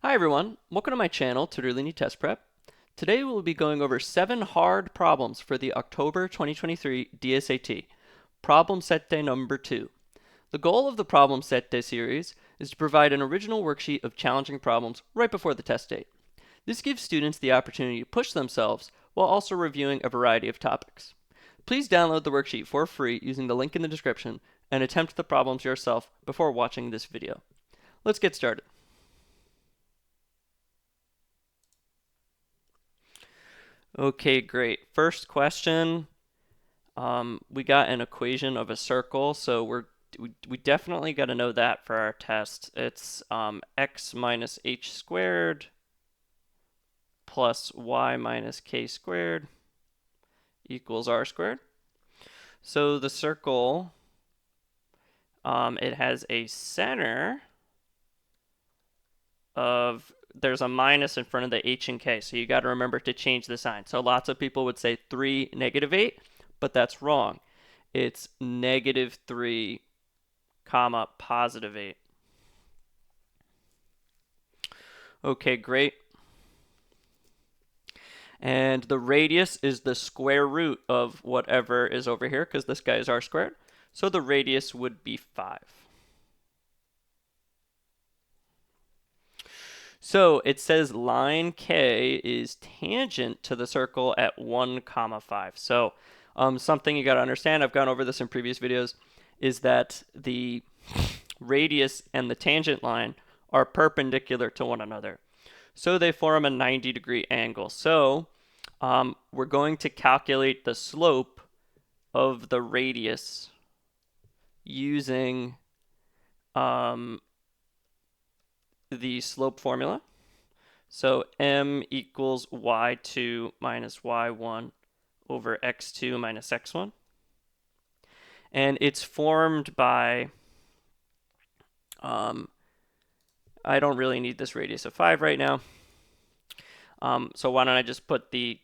Hi everyone, welcome to my channel, Tutorlini Test Prep. Today we'll be going over 7 hard problems for the October 2023 DSAT, Problem Sette number 2. The goal of the Problem Sette series is to provide an original worksheet of challenging problems right before the test date. This gives students the opportunity to push themselves while also reviewing a variety of topics. Please download the worksheet for free using the link in the description and attempt the problems yourself before watching this video. Let's get started. Okay, great. First question. We got an equation of a circle, so we definitely got to know that for our test. It's x minus h squared plus y minus k squared equals r squared. So the circle, it has a center of, there's a minus in front of the h and k, so you got to remember to change the sign. So lots of people would say 3, -8, but that's wrong. It's -3, comma, +8. Okay, great. And the radius is the square root of whatever is over here, because this guy is r squared. So the radius would be 5. So it says line K is tangent to the circle at 1, 5. So something you got to understand, I've gone over this in previous videos, is that the radius and the tangent line are perpendicular to one another. So they form a 90-degree angle. So we're going to calculate the slope of the radius using the slope formula. So m equals y2 minus y1 over x2 minus x1. And it's formed by, I don't really need this radius of 5 right now. So why don't I just put the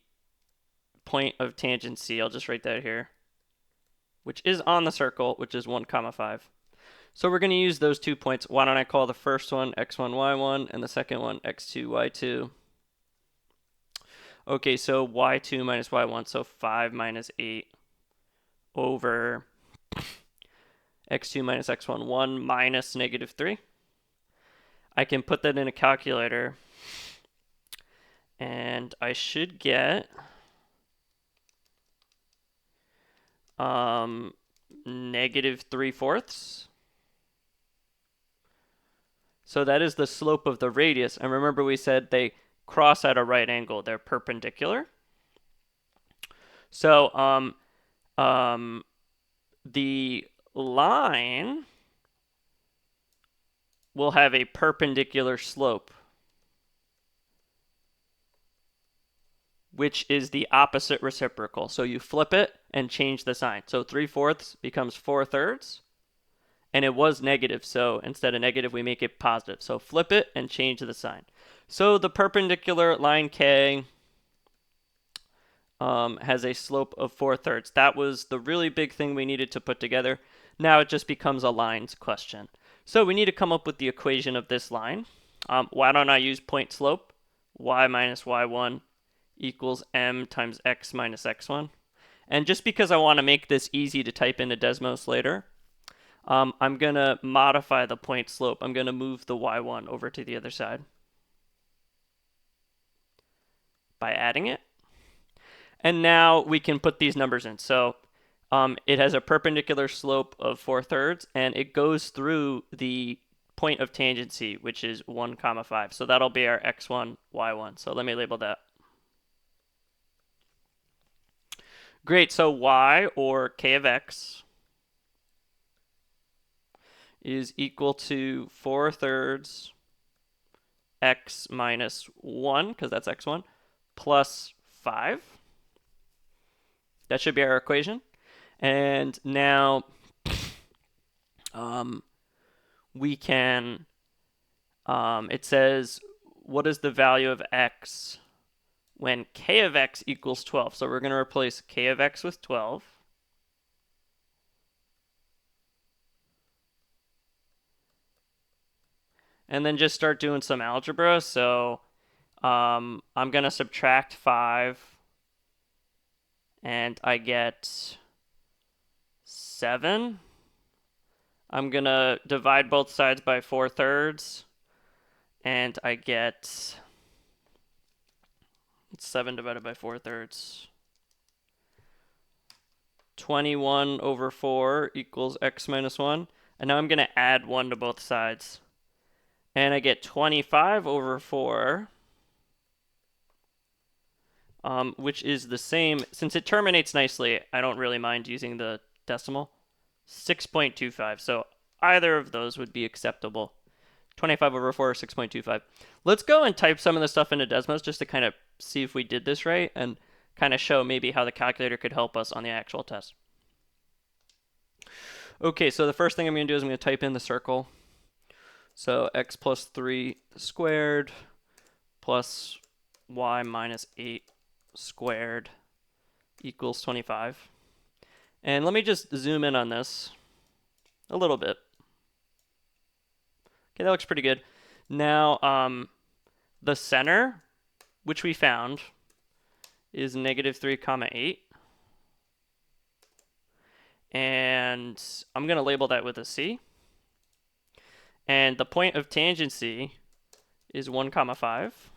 point of tangent C, I'll just write that here, which is on the circle, which is 1, 5. So we're going to use those 2 points. Why don't I call the first one x1, y1, and the second one x2, y2. Okay, so y2 minus y1, so 5 minus 8 over x2 minus x1, 1 minus -3. I can put that in a calculator, and I should get -3/4. So that is the slope of the radius. And remember we said they cross at a right angle. They're perpendicular. So the line will have a perpendicular slope, which is the opposite reciprocal. So you flip it and change the sign. So 3/4 becomes 4/3. And it was negative, so instead of negative, we make it positive. So flip it and change the sign. So the perpendicular line K has a slope of 4/3. That was the really big thing we needed to put together. Now it just becomes a lines question. So we need to come up with the equation of this line. Why don't I use point slope? Y minus y1 equals m times x minus x1. And just because I want to make this easy to type into Desmos later, I'm going to modify the point slope. I'm going to move the y1 over to the other side by adding it. And now we can put these numbers in. So it has a perpendicular slope of 4/3, and it goes through the point of tangency, which is 1, 5. So that'll be our x1, y1. So let me label that. Great, so y, or k of x, is equal to 4/3 x minus 1, because that's x1, plus 5. That should be our equation. And now we can, it says, what is the value of x when k of x equals 12? So we're going to replace k of x with 12. and then just start doing some algebra. So I'm going to subtract 5, and I get 7. I'm going to divide both sides by 4/3, and I get 7 divided by 4/3. 21 over 4 equals x minus 1. And now I'm going to add 1 to both sides. And I get 25 over 4, which is the same. Since it terminates nicely, I don't really mind using the decimal. 6.25. So either of those would be acceptable. 25 over 4 or 6.25. Let's go and type some of the stuff into Desmos just to kind of see if we did this right and kind of show maybe how the calculator could help us on the actual test. Okay, so the first thing I'm going to do is I'm going to type in the circle. So x plus 3 squared plus y minus 8 squared equals 25. And let me just zoom in on this a little bit. Okay, that looks pretty good. Now, the center, which we found, is -3, 8. And I'm going to label that with a C. And the point of tangency is 1, 5.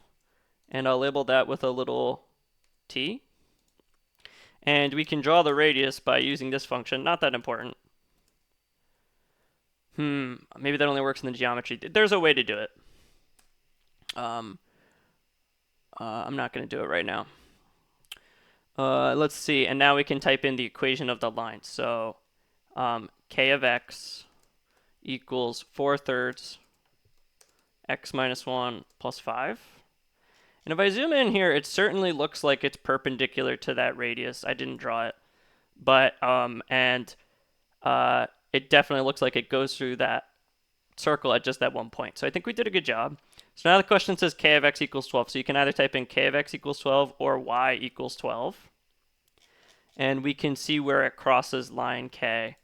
And I'll label that with a little t. And we can draw the radius by using this function. Not that important. Maybe that only works in the geometry. There's a way to do it. I'm not going to do it right now. Let's see. And now we can type in the equation of the line. So k of x equals 4/3 x minus 1 plus 5. And if I zoom in here, it certainly looks like it's perpendicular to that radius. I didn't draw it. But, it definitely looks like it goes through that circle at just that one point. So I think we did a good job. So now the question says k of x equals 12. So you can either type in k of x equals 12 or y equals 12. And we can see where it crosses line k,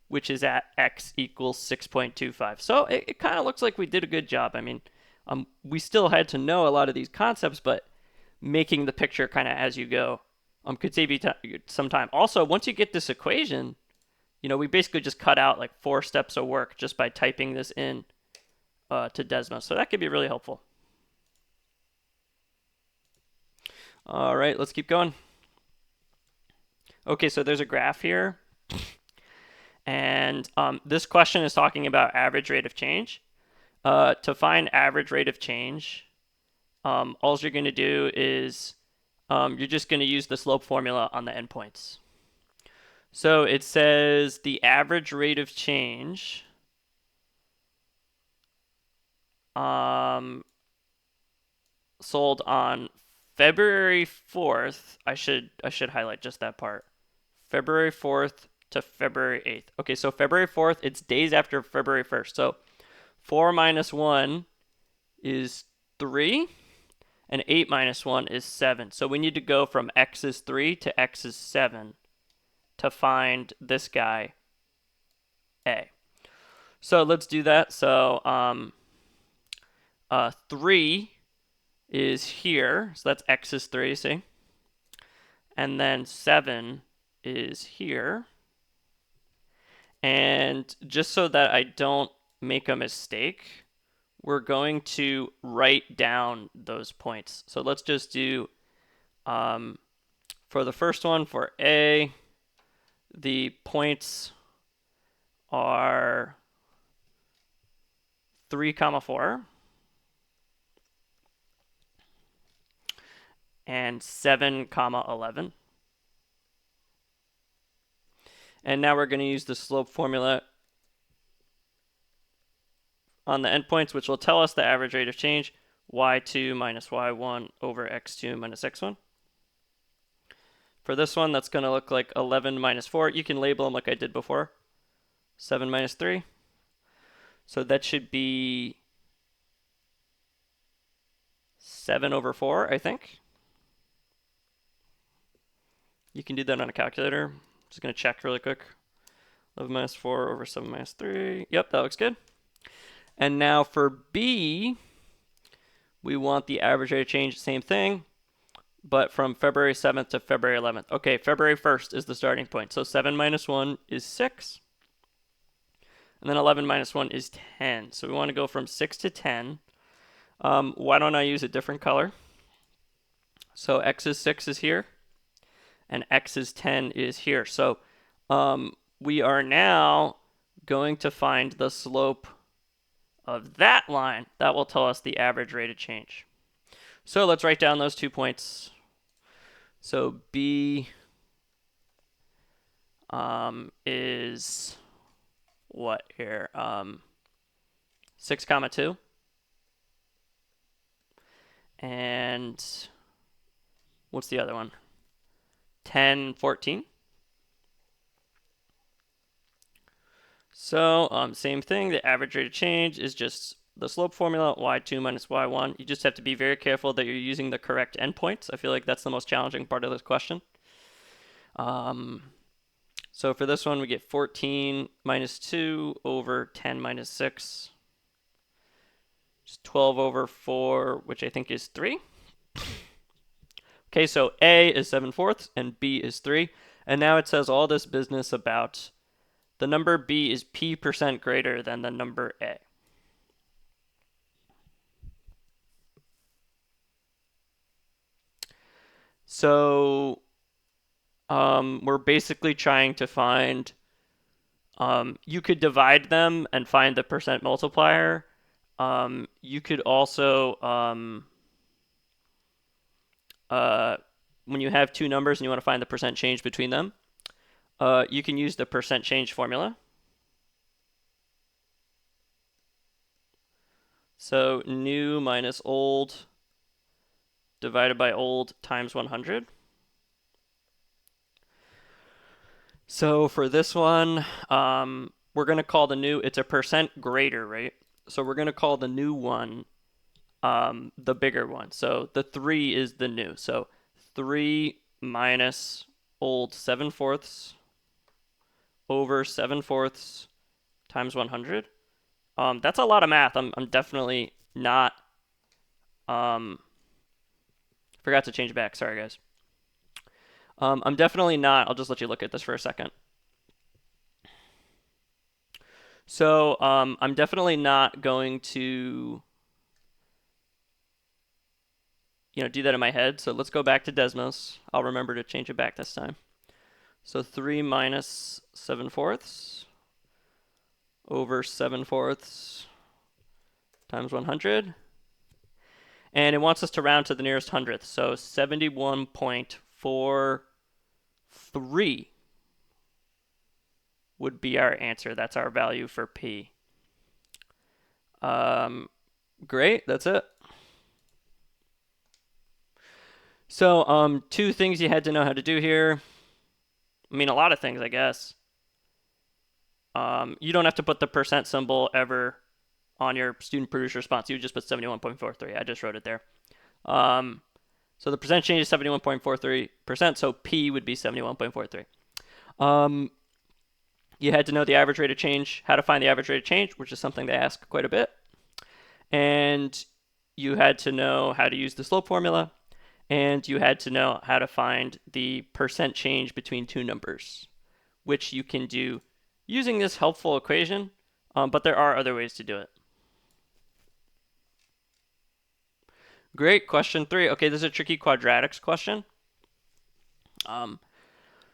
which is at x equals 6.25. So it kind of looks like we did a good job. I mean, we still had to know a lot of these concepts, but making the picture kind of as you go could save you some time. Also, once you get this equation, we basically just cut out like 4 steps of work just by typing this in to Desmos. So that could be really helpful. All right, let's keep going. Okay, so there's a graph here. And this question is talking about average rate of change. To find average rate of change, all you're going to do is you're just going to use the slope formula on the endpoints. So it says the average rate of change sold on February 4th. I should highlight just that part. February 4th to February 8th. Okay, so February 4th, it's days after February 1st. So 4 minus 1 is 3, and 8 minus 1 is 7. So we need to go from x is 3 to x is 7 to find this guy, A. So let's do that. So 3 is here. So that's x is 3, see? And then 7 is here. And just so that I don't make a mistake, we're going to write down those points. So let's just do, for the first one, for A, the points are 3, 4, and 7, 11. And now we're going to use the slope formula on the endpoints, which will tell us the average rate of change, y2 minus y1 over x2 minus x1. For this one, that's going to look like 11 minus 4. You can label them like I did before. 7 minus 3. So that should be 7 over 4, I think. You can do that on a calculator. Just going to check really quick. 11 minus 4 over 7 minus 3. Yep, that looks good. And now for B, we want the average rate of change, same thing, but from February 7th to February 11th. Okay, February 1st is the starting point. So 7 minus 1 is 6. And then 11 minus 1 is 10. So we want to go from 6 to 10. Why don't I use a different color? So x is 6 is here, and x is 10 is here. So we are now going to find the slope of that line. That will tell us the average rate of change. So let's write down those 2 points. So B is what here? 6, 2. And what's the other one? 10, 14. So same thing. The average rate of change is just the slope formula, y2 minus y1. You just have to be very careful that you're using the correct endpoints. I feel like that's the most challenging part of this question. So for this one, we get 14 minus 2 over 10 minus 6. Just 12 over 4, which I think is 3. Okay, so A is 7/4 and B is 3. And now it says all this business about the number B is p% greater than the number A. So we're basically trying to find, you could divide them and find the percent multiplier. You could also, when you have two numbers and you want to find the percent change between them, you can use the percent change formula. So new minus old divided by old times 100. So for this one, we're going to call the new, it's a percent greater, right? So we're going to call the new one the bigger one. So the 3 is the new. So 3 minus old 7/4 over 7/4 times 100. That's a lot of math. I'm definitely not, forgot to change back. Sorry, guys. I'm definitely not, I'll just let you look at this for a second. So I'm definitely not going to, do that in my head. So let's go back to Desmos. I'll remember to change it back this time. So 3 minus 7/4 over 7/4 times 100. And it wants us to round to the nearest hundredth. So 71.43 would be our answer. That's our value for P. Great, that's it. So two things you had to know how to do here. I mean, a lot of things, I guess. You don't have to put the percent symbol ever on your student produced response. You would just put 71.43. I just wrote it there. So the percent change is 71.43%, so P would be 71.43. You had to know the average rate of change, how to find the average rate of change, which is something they ask quite a bit. And you had to know how to use the slope formula, and you had to know how to find the percent change between two numbers, which you can do using this helpful equation, but there are other ways to do it. Great, question 3. Okay, this is a tricky quadratics question.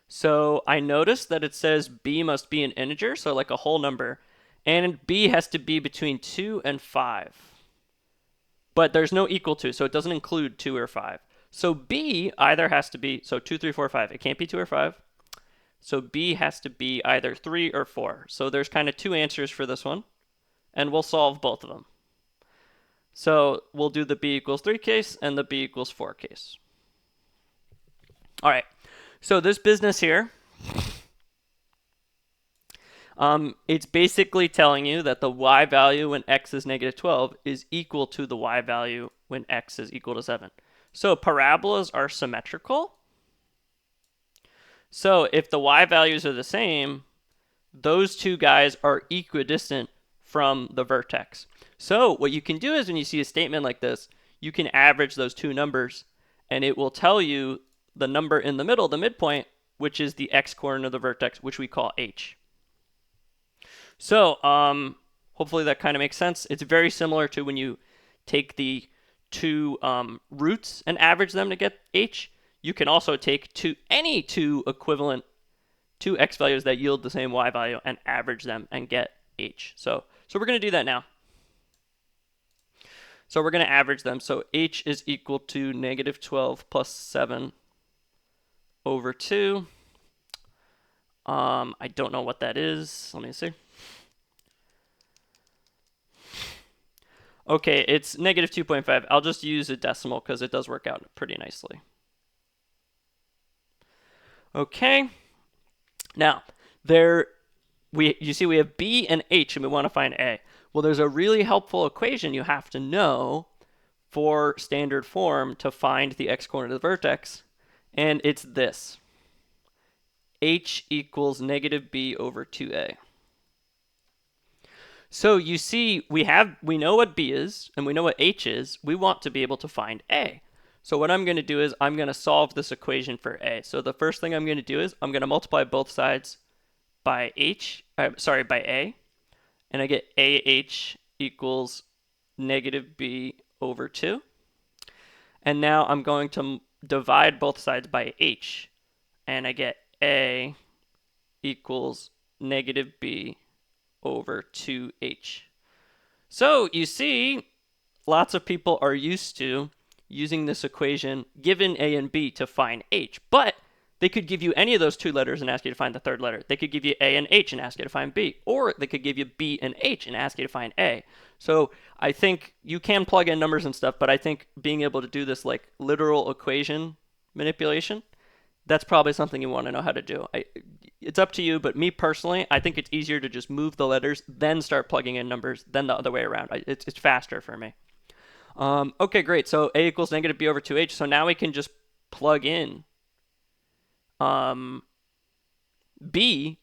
So I noticed that it says B must be an integer, so like a whole number, and B has to be between 2 and 5. But there's no equal to, so it doesn't include 2 or 5. So B either has to be, so 2, 3, 4, 5. It can't be 2 or 5. So B has to be either 3 or 4. So there's kind of two answers for this one, and we'll solve both of them. So we'll do the B equals 3 case and the B equals 4 case. All right, so this business here, it's basically telling you that the y value when x is negative 12 is equal to the y value when x is equal to 7. So parabolas are symmetrical. So if the y values are the same, those two guys are equidistant from the vertex. So what you can do is when you see a statement like this, you can average those two numbers, and it will tell you the number in the middle, the midpoint, which is the x-coordinate of the vertex, which we call h. So hopefully that kind of makes sense. It's very similar to when you take the two roots and average them to get h. You can also take any two equivalent two x values that yield the same y value and average them and get h. So we're going to do that now. So we're going to average them. So h is equal to negative 12 plus 7 over 2. I don't know what that is. Let me see. Okay, it's negative 2.5. I'll just use a decimal because it does work out pretty nicely. Okay. Now, you see we have b and h, and we want to find a. Well, there's a really helpful equation you have to know for standard form to find the x-coordinate of the vertex, and it's this. H equals negative b over 2a. So you see, we know what b is, and we know what h is. We want to be able to find a. So what I'm going to do is I'm going to solve this equation for a. So the first thing I'm going to do is I'm going to multiply both sides by by a, and I get ah equals negative b over 2. And now I'm going to divide both sides by h, and I get a equals negative b over 2h. So you see, lots of people are used to using this equation given a and b to find h, but they could give you any of those two letters and ask you to find the third letter. They could give you a and h and ask you to find b, or they could give you b and h and ask you to find a. So I think you can plug in numbers and stuff, but I think being able to do this like literal equation manipulation, that's probably something you want to know how to do. It's up to you, but me personally, I think it's easier to just move the letters, then start plugging in numbers, than the other way around. It's faster for me. Okay, great. So a equals negative b over 2h. So now we can just plug in b,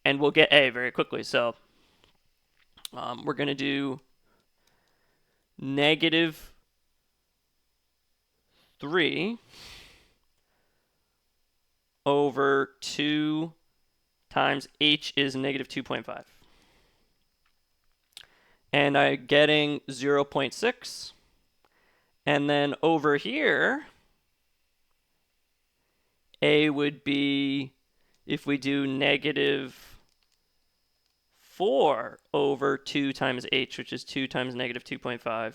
and we'll get a very quickly. So we're going to do negative 3 over 2 times h is negative 2.5. And I'm getting 0.6. And then over here, a would be, if we do negative 4 over 2 times h, which is 2 times negative 2.5,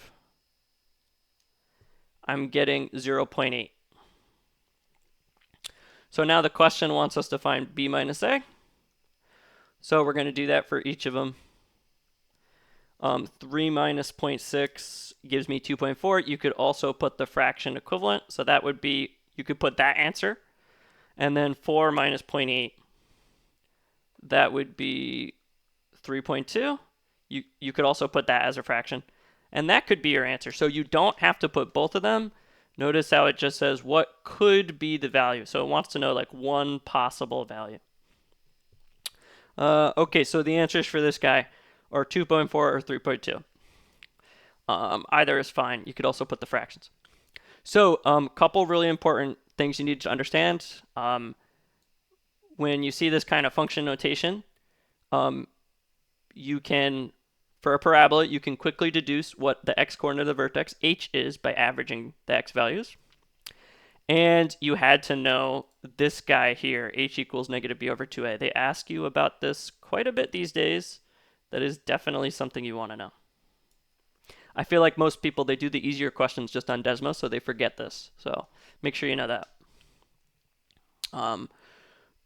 I'm getting 0.8. So now the question wants us to find b minus a. So we're going to do that for each of them. 3 minus 0.6 gives me 2.4. You could also put the fraction equivalent. So that would be, you could put that answer. And then 4 minus 0.8, that would be 3.2. You could also put that as a fraction. And that could be your answer. So you don't have to put both of them. Notice how it just says what could be the value. So it wants to know like one possible value. Okay, so the answers for this guy are 2.4 or 3.2. Either is fine. You could also put the fractions. So couple really important things you need to understand. When you see this kind of function notation, you can, for a parabola, you can quickly deduce what the x-coordinate of the vertex h is by averaging the x values. And you had to know this guy here, h equals negative b over 2a. They ask you about this quite a bit these days. That is definitely something you want to know. I feel like most people, they do the easier questions just on Desmos, so they forget this. So make sure you know that.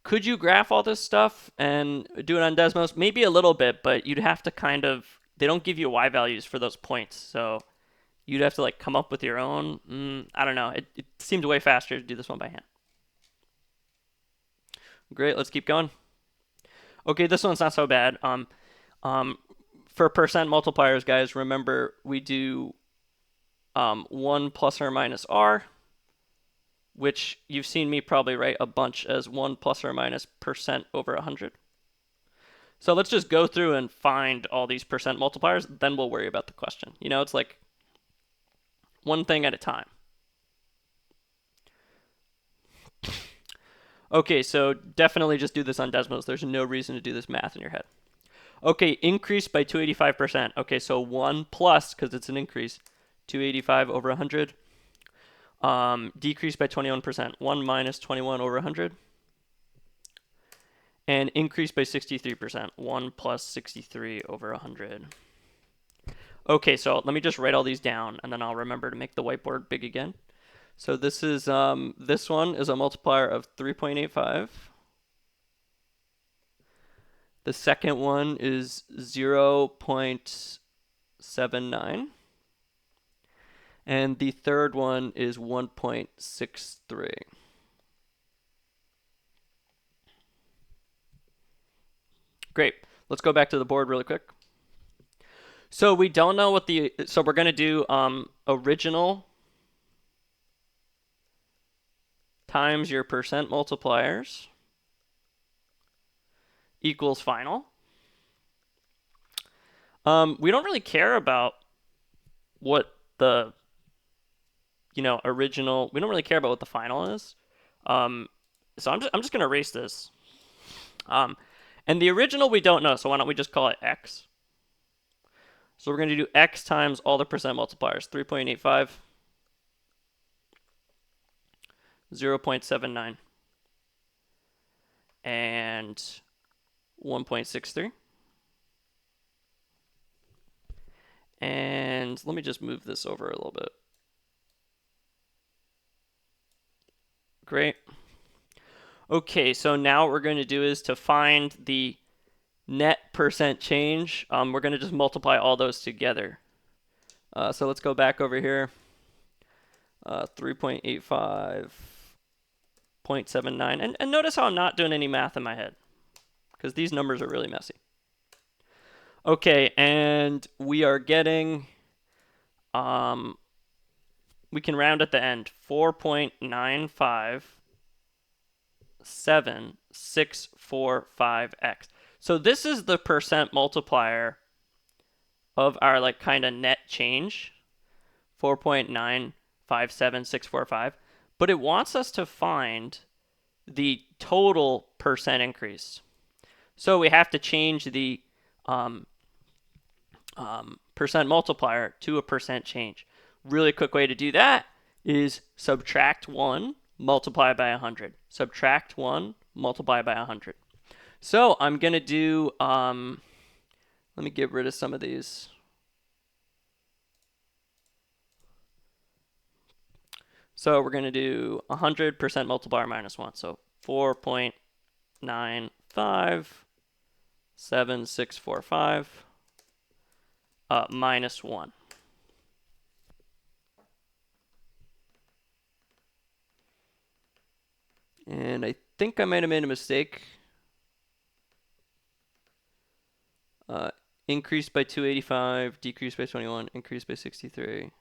Could you graph all this stuff and do it on Desmos? Maybe a little bit, but you'd have to kind of, they don't give you y values for those points. So you'd have to like come up with your own. I don't know. It seemed way faster to do this one by hand. Great, let's keep going. Okay, this one's not so bad. For percent multipliers, guys, remember we do 1 plus or minus r, which you've seen me probably write a bunch as 1 plus or minus percent over 100. So let's just go through and find all these percent multipliers, then we'll worry about the question. You know, it's like one thing at a time. Okay, so definitely just do this on Desmos. There's no reason to do this math in your head. Okay, increase by 285%. Okay, so 1 plus, because it's an increase, 285 over 100. Decrease by 21%. 1 minus 21 over 100. And increase by 63%. 1 plus 63 over 100. Okay, so let me just write all these down, and then I'll remember to make the whiteboard big again. So this is this one is a multiplier of 3.85. The second one is 0.79. And the third one is 1.63. Great. Let's go back to the board really quick. So we don't know what so we're going to do original times your percent multipliers equals final. We don't really care about what the original. We don't really care about what the final is. So I'm just gonna erase this. And the original we don't know, so why don't we just call it x? So we're gonna do x times all the percent multipliers. 3.85, 0.79, and 1.63. And let me just move this over a little bit. Great. Okay, so now what we're going to do is to find the net percent change, we're going to just multiply all those together. So let's go back over here. 3.85, 0.79. And notice how I'm not doing any math in my head, because these numbers are really messy. Okay, and we are getting, we can round at the end, 4.95765x. So this is the percent multiplier of our like kind of net change, 4.957645, but it wants us to find the total percent increase. So we have to change the percent multiplier to a percent change. Really quick way to do that is subtract 1, multiply by 100. Subtract 1, multiply by 100. So I'm going to do, let me get rid of some of these. So we're going to do 100% multiplier minus 1. So 4.957645 minus 1. And I think I might have made a mistake. Increased by 285, decreased by 21, increased by 63.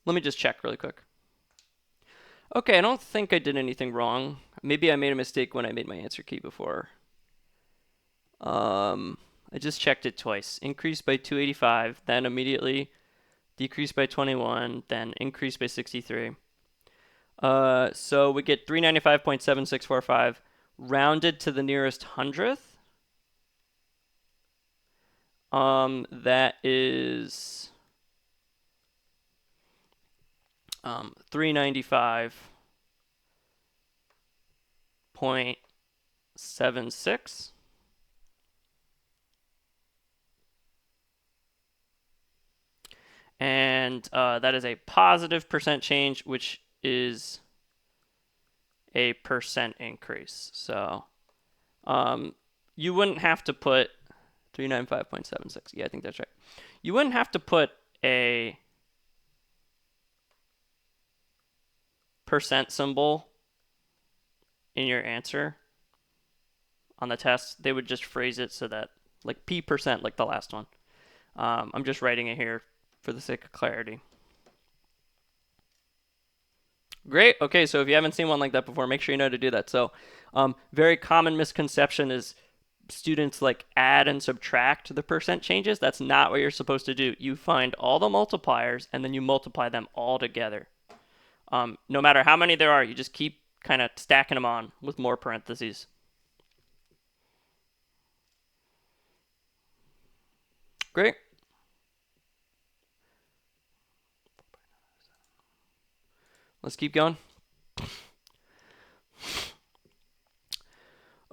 Let me just check really quick. Okay, I don't think I did anything wrong. Maybe I made a mistake when I made my answer key before. I just checked it twice. Increased by 285, then immediately decreased by 21, then increased by 63. So we get 395.7645 rounded to the nearest hundredth. That is 395.76. And that is a positive percent change, which is a percent increase. So you wouldn't have to put 395.76. Yeah, I think that's right. You wouldn't have to put a percent symbol in your answer on the test. They would just phrase it so that, like P%, like the last one. I'm just writing it here for the sake of clarity. Great. Okay, so if you haven't seen one like that before, make sure you know how to do that. So, very common misconception is students like add and subtract the percent changes. That's not what you're supposed to do. You find all the multipliers and then you multiply them all together. No matter how many there are, you just keep kind of stacking them on with more parentheses. Great. Let's keep going.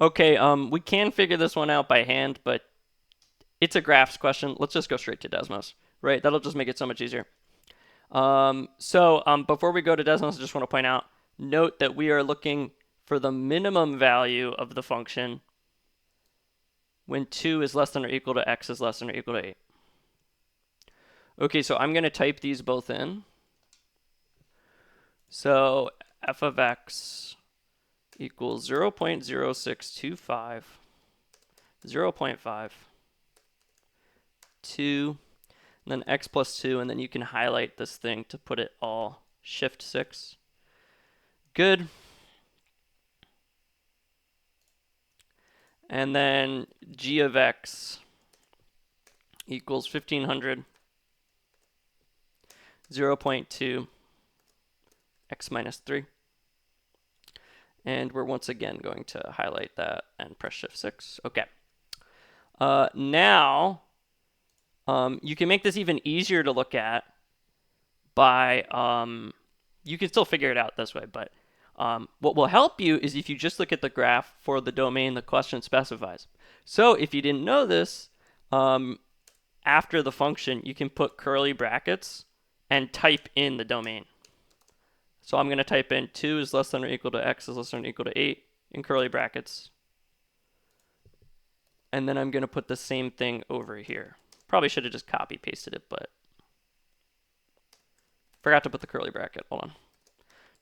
Okay, we can figure this one out by hand, but it's a graphs question. Let's just go straight to Desmos, right? That'll just make it so much easier. Before we go to Desmos, I just want to point out, note that we are looking for the minimum value of the function when 2 is less than or equal to x is less than or equal to 8. Okay, so I'm going to type these both in. So f of x equals 0.0625, 0.5, 2, and then x plus 2, and then you can highlight this thing to put it all shift 6. Good. And then g of x equals 1500, 0.2, x minus 3. And we're once again going to highlight that and press shift 6. Okay. Now, you can make this even easier to look at by, you can still figure it out this way, but what will help you is if you just look at the graph for the domain the question specifies. So if you didn't know this, after the function, you can put curly brackets and type in the domain. So I'm going to type in 2 is less than or equal to x is less than or equal to 8 in curly brackets. And then I'm going to put the same thing over here. Probably should have just copy pasted it, but forgot to put the curly bracket. Hold on.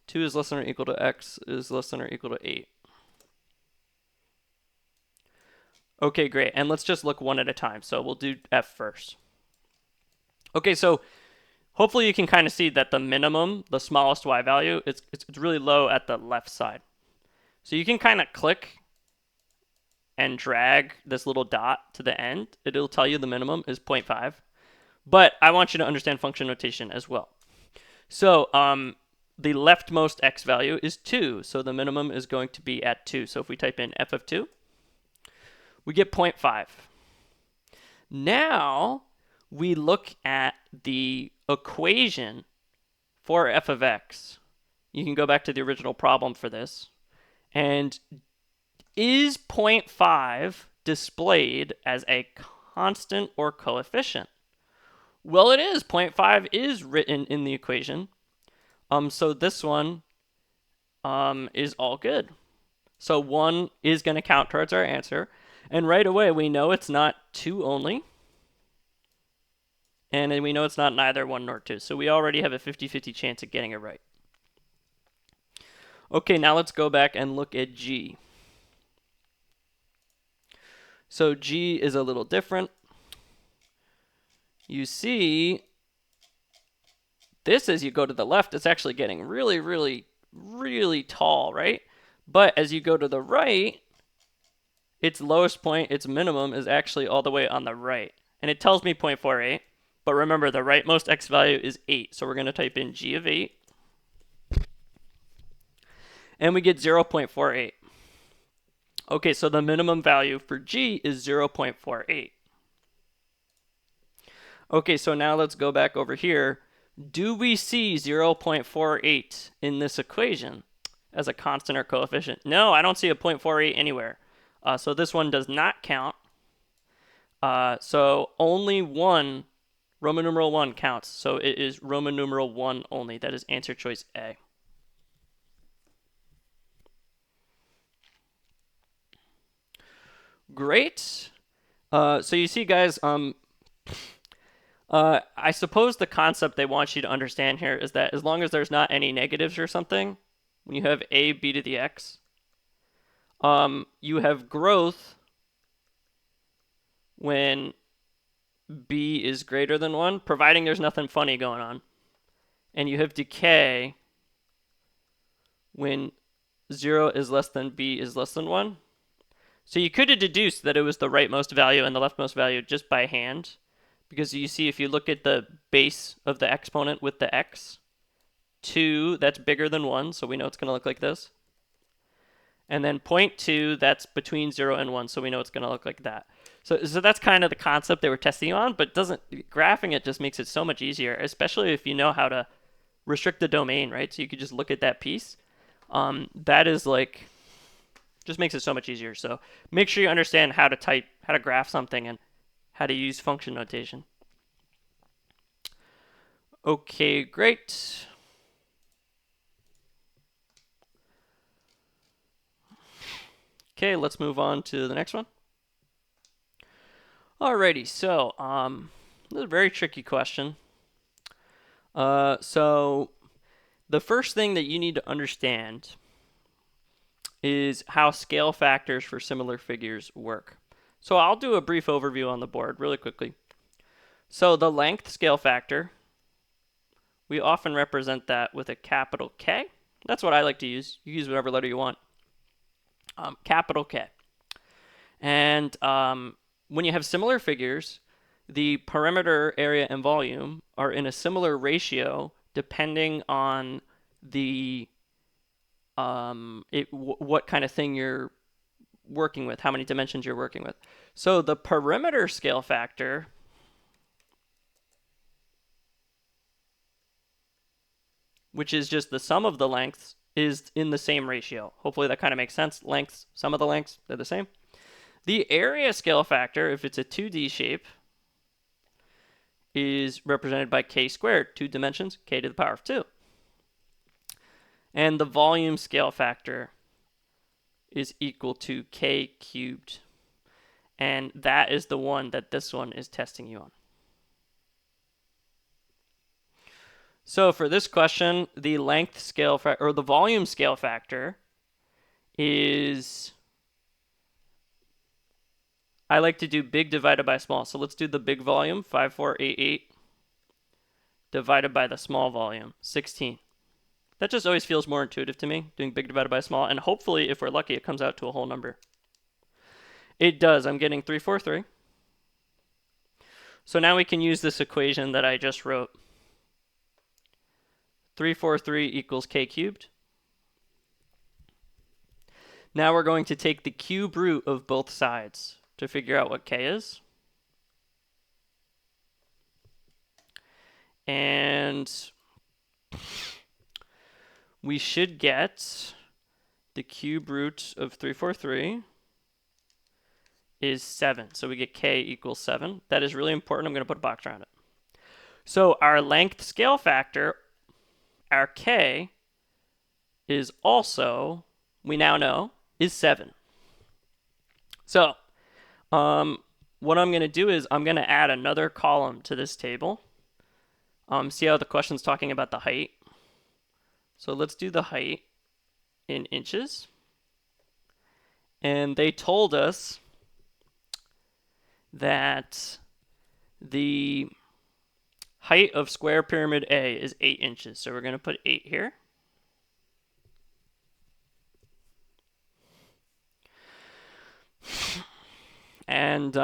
2 is less than or equal to x is less than or equal to 8. Okay, great. And let's just look one at a time. So we'll do f first. Okay, so hopefully you can kind of see that the minimum, the smallest y value, it's really low at the left side. So you can kind of click and drag this little dot to the end. It'll tell you the minimum is 0.5. But I want you to understand function notation as well. So the leftmost x value is 2. So the minimum is going to be at 2. So if we type in f of 2, we get 0.5. Now we look at the equation for f of x. You can go back to the original problem for this. And is 0.5 displayed as a constant or coefficient? Well, it is. 0.5 is written in the equation. So this one is all good. So 1 is going to count towards our answer. And right away, we know it's not 2 only. And then we know it's not neither 1 nor 2. So we already have a 50-50 chance of getting it right. Okay, now let's go back and look at G. So G is a little different. You see, this as you go to the left, it's actually getting really, really, really tall, right? But as you go to the right, its lowest point, its minimum, is actually all the way on the right. And it tells me 0.48. But remember, the rightmost x value is 8. So we're going to type in g of 8. And we get 0.48. Okay, so the minimum value for g is 0.48. Okay, so now let's go back over here. Do we see 0.48 in this equation as a constant or coefficient? No, I don't see a 0.48 anywhere. So this one does not count. So only 1, Roman numeral 1 counts. So it is Roman numeral 1 only. That is answer choice A. Great. So you see, guys, I suppose the concept they want you to understand here is that as long as there's not any negatives or something, when you have a b to the x, you have growth when b is greater than 1, providing there's nothing funny going on. And you have decay when 0 is less than b is less than 1. So you could have deduced that it was the rightmost value and the leftmost value just by hand, because you see if you look at the base of the exponent with the x, 2, that's bigger than 1, so we know it's going to look like this. And then 0.2, that's between 0 and 1, so we know it's going to look like that. So that's kind of the concept they were testing you on, but graphing it just makes it so much easier, especially if you know how to restrict the domain, right? So you could just look at that piece. That is like, just makes it so much easier. So make sure you understand how to type, how to graph something, and how to use function notation. Okay, great. Okay, let's move on to the next one. Alrighty, so this is a very tricky question. So the first thing that you need to understand is how scale factors for similar figures work. So I'll do a brief overview on the board really quickly. So the length scale factor, we often represent that with a capital K. That's what I like to use. You use whatever letter you want. Capital K. And when you have similar figures, the perimeter, area, and volume are in a similar ratio depending on the what kind of thing you're working with, how many dimensions you're working with. So the perimeter scale factor which is just the sum of the lengths, is in the same ratio. Hopefully that kind of makes sense. Lengths, sum of the lengths, they're the same. The area scale factor, if it's a 2D shape, is represented by k squared, 2 dimensions, k to the power of 2. And the volume scale factor is equal to k cubed. And that is the one that this one is testing you on. So for this question, the length scale factor, or the volume scale factor, is, I like to do big divided by small. So let's do the big volume, 5488, divided by the small volume, 16. That just always feels more intuitive to me, doing big divided by small, and hopefully, if we're lucky, it comes out to a whole number. It does. I'm getting 343. So now we can use this equation that I just wrote. 343 equals k cubed. Now we're going to take the cube root of both sides to figure out what k is. And we should get the cube root of 343 is 7. So we get k equals 7. That is really important. I'm going to put a box around it. So our length scale factor, our k, is also, we now know, is 7. So what I'm going to do is I'm going to add another column to this table. See how the question's talking about the height? So let's do the height in inches. And they told us that the height of square pyramid A is 8 inches. So we're going to put 8 here. And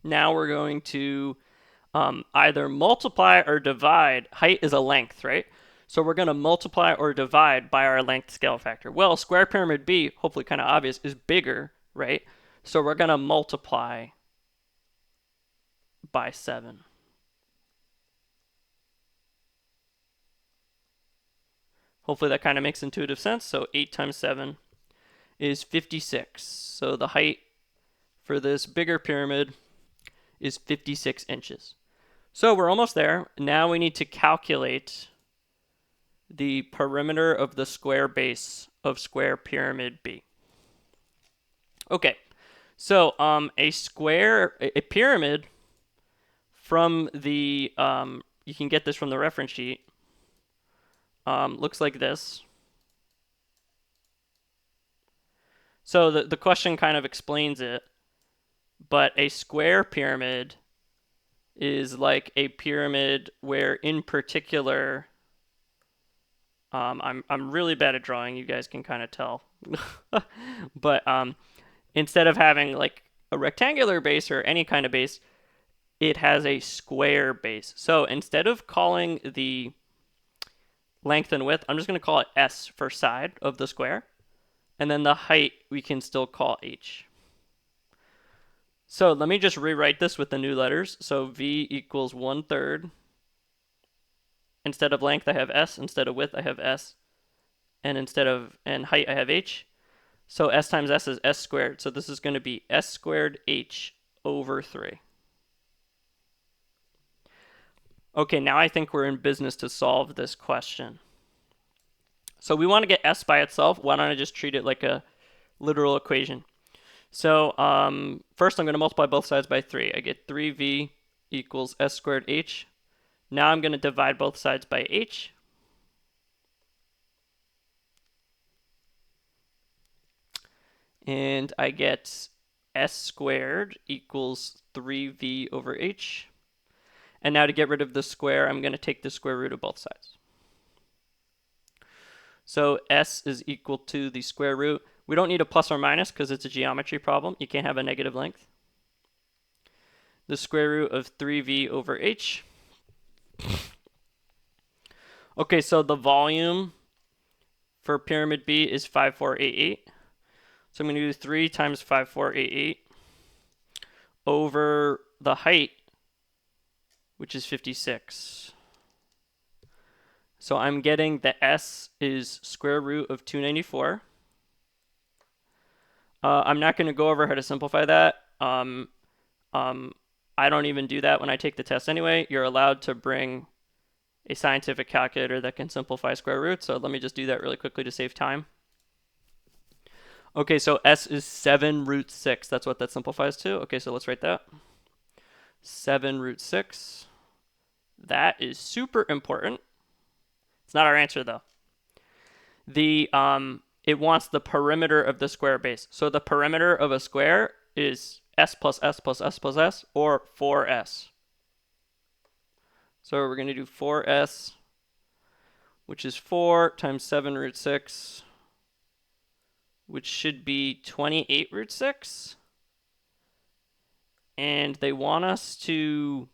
now we're going to either multiply or divide. Height is a length, right? So we're going to multiply or divide by our length scale factor. Well, square pyramid B, hopefully kind of obvious, is bigger, right? So we're going to multiply by 7. Hopefully that kind of makes intuitive sense. So 8 times 7 is 56. So the height for this bigger pyramid is 56 inches. So we're almost there. Now we need to calculate the perimeter of the square base of square pyramid B. Okay, so a pyramid from the, you can get this from the reference sheet, looks like this. So the question kind of explains it. but a square pyramid is like a pyramid where, in particular, I'm really bad at drawing. You guys can kind of tell, but instead of having like a rectangular base or any kind of base, it has a square base. So instead of calling the length and width, I'm just going to call it S for side of the square, and then the height we can still call H. So let me just rewrite this with the new letters. So V equals 1/3. Instead of length, I have S. Instead of width, I have S. And and height, I have H. So S times S is S squared. So this is going to be S squared H over 3. Okay, now I think we're in business to solve this question. So we want to get S by itself. Why don't I just treat it like a literal equation? So first I'm going to multiply both sides by 3. I get 3V equals S squared H. Now I'm going to divide both sides by H. And I get S squared equals 3V over H. And now to get rid of the square, I'm going to take the square root of both sides. So S is equal to the square root. We don't need a plus or minus because it's a geometry problem. You can't have a negative length. The square root of 3V over H. Okay, so the volume for pyramid B is 5488. So I'm going to do 3 times 5488 over the height, which is 56. So I'm getting the S is square root of 294. I'm not going to go over how to simplify that. I don't even do that when I take the test anyway. You're allowed to bring a scientific calculator that can simplify square roots. So let me just do that really quickly to save time. Okay, so S is 7 root 6. That's what that simplifies to. Okay, so let's write that. 7 root 6. That is super important. It's not our answer though. It wants the perimeter of the square base. So the perimeter of a square is S plus S plus S plus S, or 4S. So we're going to do 4S, which is 4 times 7 root 6, which should be 28 root 6. And they want us to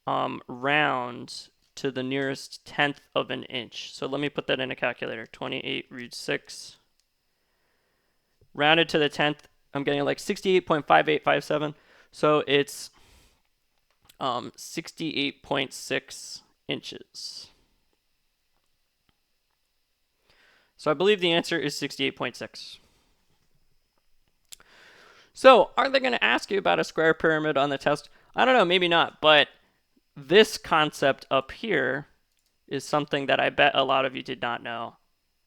round to the nearest tenth of an inch. So let me put that in a calculator. 28 root 6. Rounded to the 10th, I'm getting like 68.5857. So it's 68.6 inches. So I believe the answer is 68.6. So are they going to ask you about a square pyramid on the test? I don't know, maybe not, but this concept up here is something that I bet a lot of you did not know,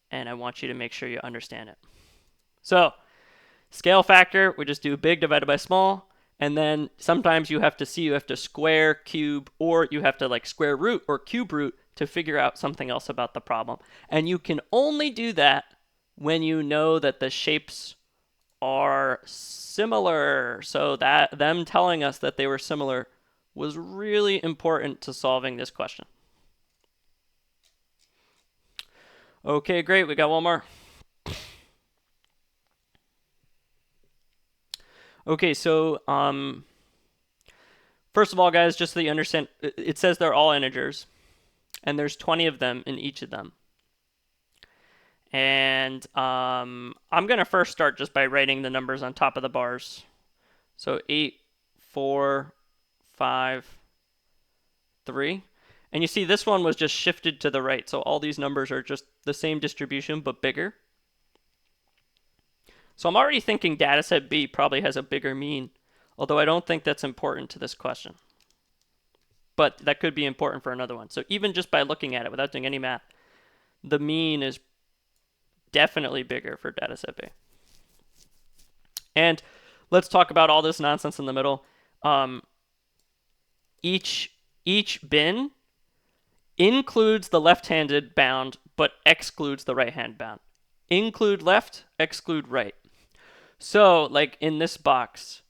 and I want you to make sure you understand it. So scale factor, we just do big divided by small, and then sometimes you have to square, cube, or you have to like square root or cube root to figure out something else about the problem. And you can only do that when you know that the shapes are similar. So that them telling us that they were similar was really important to solving this question. Okay, great. We got one more. Okay, so first of all, guys, just so you understand, it says they're all integers, and there's 20 of them in each of them. And I'm going to first start just by writing the numbers on top of the bars. So 8, 4, 5, 3. And you see this one was just shifted to the right. So all these numbers are just the same distribution, but bigger. So I'm already thinking dataset B probably has a bigger mean, although I don't think that's important to this question. But that could be important for another one. So even just by looking at it without doing any math, the mean is definitely bigger for dataset B. And let's talk about all this nonsense in the middle. Each bin includes the left-handed bound, but excludes the right-hand bound. Include left, exclude right. So, like in this box,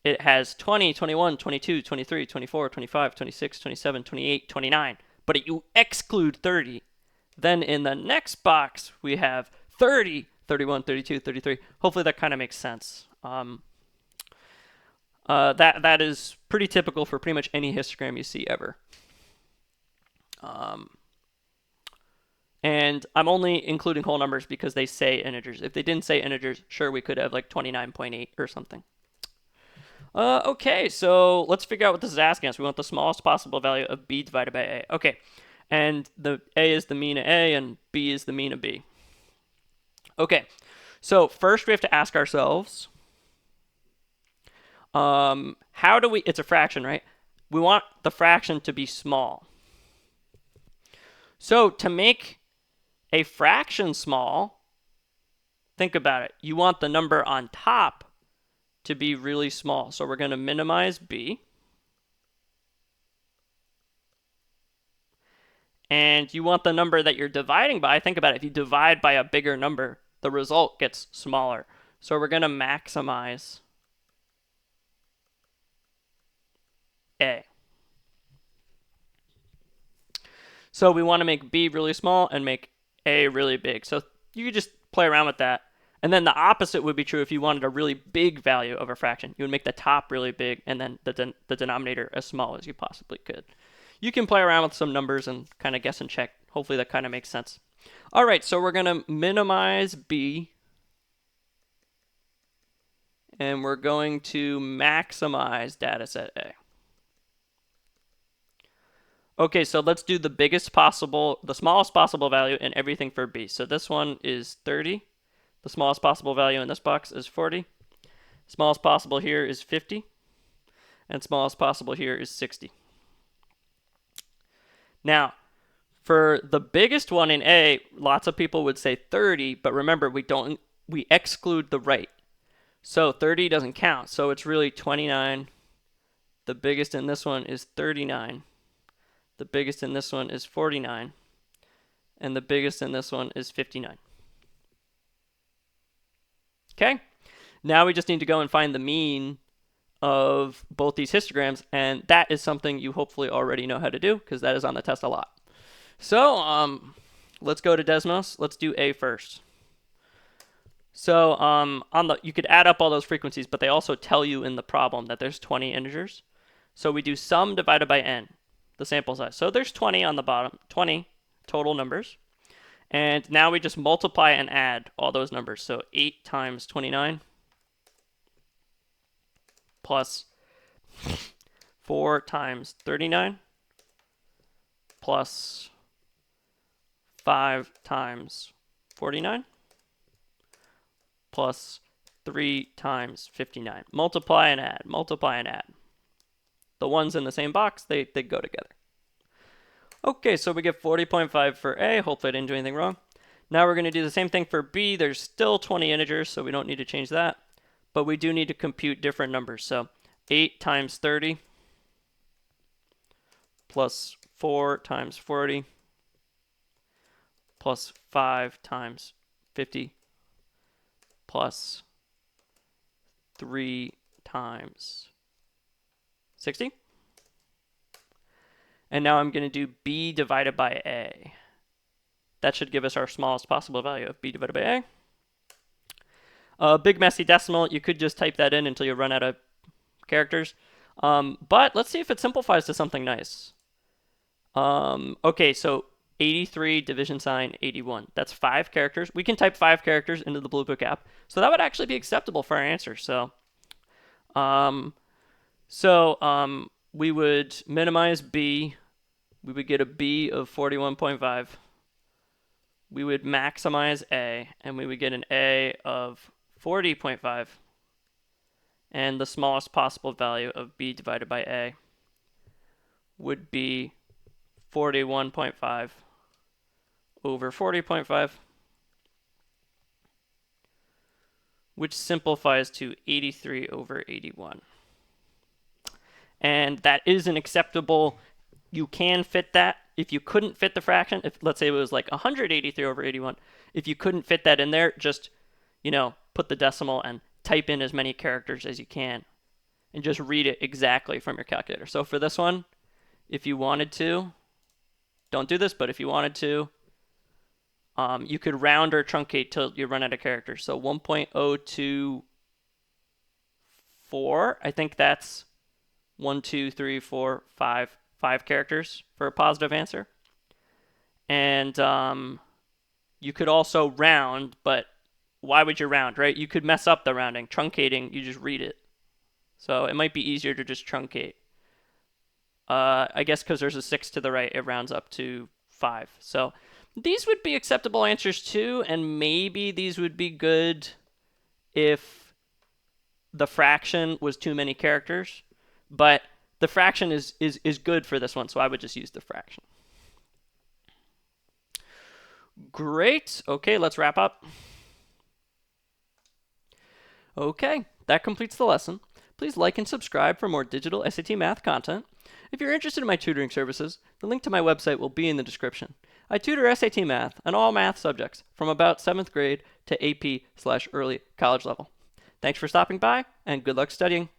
it has 20, 21, 22, 23, 24, 25, 26, 27, 28, 29, but you exclude 30. Then in the next box, we have 30, 31, 32, 33. Hopefully that kind of makes sense. That is pretty typical for pretty much any histogram you see ever. And I'm only including whole numbers because they say integers. If they didn't say integers, sure, we could have like 29.8 or something. Okay, so let's figure out what this is asking us. We want the smallest possible value of b divided by a. Okay, and the a is the mean of a, and b is the mean of b. Okay, so first we have to ask ourselves, how do we, it's a fraction, right? We want the fraction to be small. So to make a fraction small, think about it. You want the number on top to be really small. So we're going to minimize b. And you want the number that you're dividing by, think about it, if you divide by a bigger number, the result gets smaller. So we're going to maximize a. So we want to make b really small and make a really big. So you could just play around with that. And then the opposite would be true if you wanted a really big value of a fraction. You would make the top really big and then the denominator as small as you possibly could. You can play around with some numbers and kind of guess and check. Hopefully that kind of makes sense. All right, so we're going to minimize b. And we're going to maximize data set A. Okay, so let's do the smallest possible value in everything for b. So this one is 30. The smallest possible value in this box is 40. Smallest possible here is 50. And smallest possible here is 60. Now, for the biggest one in A, lots of people would say 30, but remember, we exclude the right. So 30 doesn't count, so it's really 29. The biggest in this one is 39. The biggest in this one is 49. And the biggest in this one is 59. Okay? Now we just need to go and find the mean of both these histograms, and that is something you hopefully already know how to do because that is on the test a lot. So let's go to Desmos. Let's do A first. So you could add up all those frequencies, but they also tell you in the problem that there's 20 integers. So we do sum divided by n, the sample size. So there's 20 on the bottom, 20 total numbers. And now we just multiply and add all those numbers. So 8 times 29 plus 4 times 39 plus 5 times 49 plus 3 times 59. Multiply and add, multiply and add. The ones in the same box, they go together. Okay, so we get 40.5 for A. Hopefully I didn't do anything wrong. Now we're going to do the same thing for B. There's still 20 integers, so we don't need to change that. But we do need to compute different numbers. So 8 times 30 plus 4 times 40 plus 5 times 50 plus 3 times 60. And now I'm going to do b divided by a. That should give us our smallest possible value of b divided by a. A big messy decimal, you could just type that in until you run out of characters. But let's see if it simplifies to something nice. Okay, so 83 division sign 81. That's 5 characters. We can type 5 characters into the Blue Book app. So that would actually be acceptable for our answer. So, we would minimize b. We would get a b of 41.5. We would maximize a, and we would get an a of 40.5. And the smallest possible value of b divided by a would be 41.5 over 40.5, which simplifies to 83 over 81. And that is an acceptable, you can fit that. If you couldn't fit the fraction, if let's say it was like 183 over 81, if you couldn't fit that in there, just, put the decimal and type in as many characters as you can. and just read it exactly from your calculator. So for this one, if you wanted to, don't do this, but if you wanted to, you could round or truncate till you run out of characters. So 1.024, I think that's 1, 2, 3, 4, 5, 5 characters for a positive answer. And you could also round, but why would you round, right? You could mess up the rounding. Truncating, you just read it. So it might be easier to just truncate. I guess because there's a 6 to the right, it rounds up to 5. So these would be acceptable answers too, and maybe these would be good if the fraction was too many characters. But the fraction is good for this one, so I would just use the fraction. Great. Okay, let's wrap up. Okay, that completes the lesson. Please like and subscribe for more digital SAT math content. If you're interested in my tutoring services, the link to my website will be in the description. I tutor SAT math and all math subjects from about 7th grade to AP/early college level. Thanks for stopping by, and good luck studying.